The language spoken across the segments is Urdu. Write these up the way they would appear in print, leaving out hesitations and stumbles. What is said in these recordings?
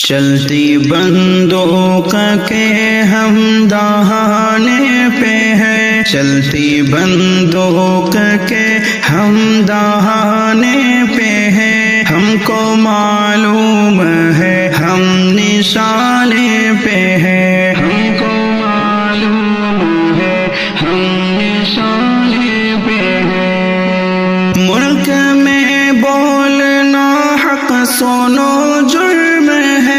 چلتی بندوق کے ہم دہانے پہ ہیں، چلتی بندوق کے ہم دہانے پہ ہیں، ہم کو معلوم ہے ہم نشانے پہ ہیں، ہم کو معلوم ہے ہم نشانے پہ ہیں۔ ملک میں بولنا حق سنو جرم ہے،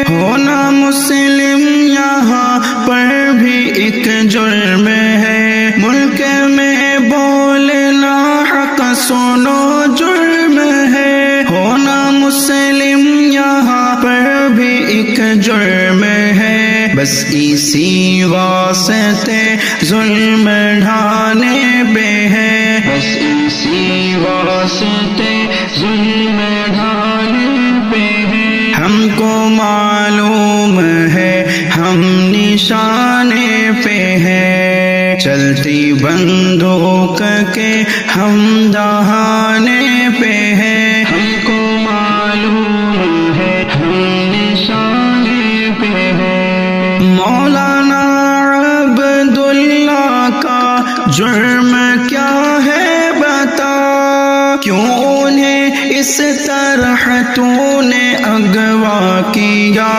ہونا مسلم یہاں پر بھی ایک جرم ہے، ملک میں بولنا حق سنو جرم ہے، ہونا مسلم یہاں پر بھی ایک جرم ہے، بس اسی واسطے ظلم ڈھانے پہ ہے، بس اسی واسطے ظلم ڈھانے پہ ہے، ہم کو معلوم ہے ہم نشانے پہ ہیں، چلتی بندوق کے ہم دہانے پہ ہیں، ہم کو معلوم ہے ہم نشانے پہ ہیں۔ مولانا عبداللہ کا جرم کیا ہے بتا، کیوں انہیں اس طرح تو نے اغوا کیا،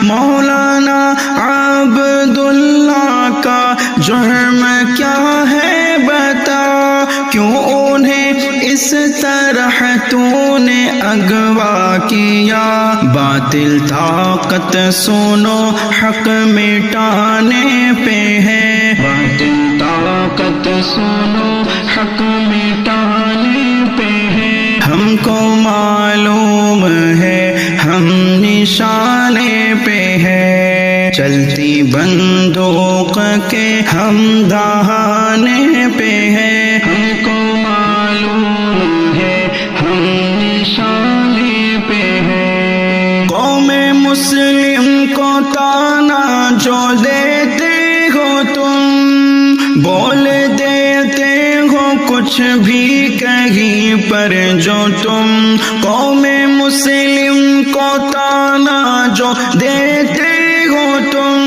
مولانا عبداللہ کا جرم کیا ہے بتا، کیوں انہیں اس طرح تو نے اغوا کیا، باطل طاقت سنو حق مٹانے پہ ہے، باطل طاقت سنو حق مٹانے پہ ہے، ہم کو معلوم ہے ہم نشانے پہ ہے، چلتی بندوق کے ہم دہانے پہ ہیں، ہم کو معلوم ہے ہم نشانے پہ ہیں۔ قوم مسلم کو تانا جو دیتے ہو تم، بول دیتے ہو کچھ بھی کہیں پر جو تم، قوم مسلم کو تانا جو دیتے ہو تم،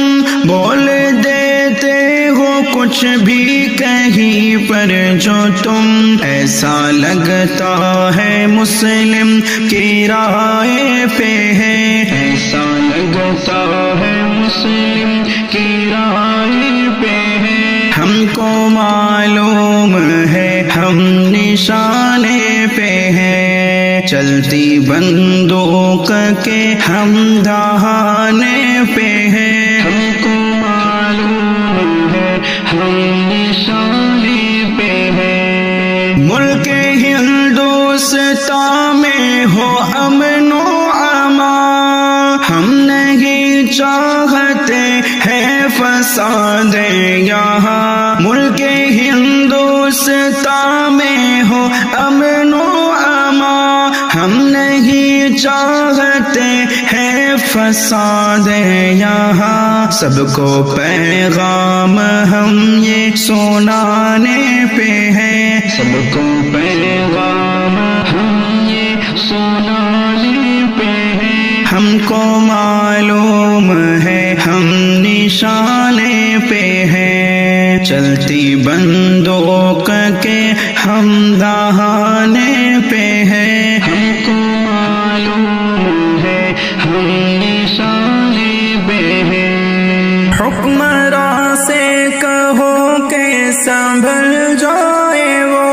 بول دیتے ہو کچھ بھی کہیں پر جو تم، ایسا لگتا ہے مسلم کی رائے پہ ہے، ایسا لگتا ہے مسلم کی رائے پہ ہے، ہم کو معلوم ہے ہم نشانے پہ ہیں، چلتی بندوق کے ہم دہانے پہ ہیں، ہم کو معلوم ہے ہم نشانے پہ ہیں۔ ملک ہندوستان میں ہو امن و امان، ہم نہیں چاہتے ہیں فساد یہاں، ملک ہندوستان میں ہو امن و امان، ہم نہیں چاہتے ہیں فساد یہاں، سب کو پیغام ہم یہ سنانے پہ ہیں، سب کو پیغام ہم یہ سنانے پہ ہیں، ہم کو معلوم ہے ہم نشانے پہ ہیں، چلتی بندوق کے ہم دہانے پہ ہیں، ہم کو معلوم ہے ہم نشانے پہ ہیں۔ حکمراں سے کہو کہ سنبھل جائے وہ،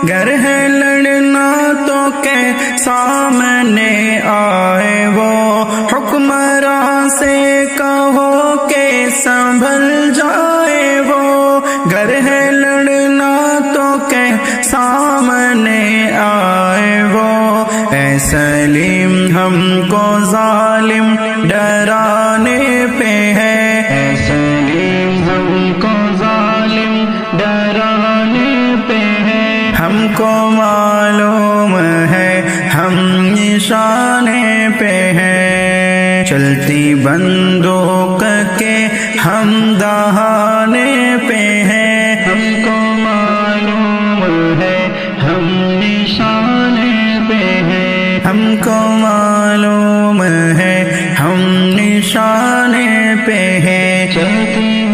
گر ہے لڑنا تو کہ سامنے آئے وہ، حکمراں سے کہو کہ سنبھل جائے وہ، گر ہے لڑنا تو کہ سامنے آئے وہ، اے سلیم ہم کو ظالم ڈرانے پہ ہے، اے سلیم ہم کو ظالم ڈرانے پہ ہے، ہم کو معلوم ہے ہم نشانے پہ ہیں، چلتی بندوق کے ہم دہانے پہ ہیں، ہم کو معلوم ہے ہم نشانے پہ ہیں، ہم کو معلوم ہے نشانے پہ ہے، چلتے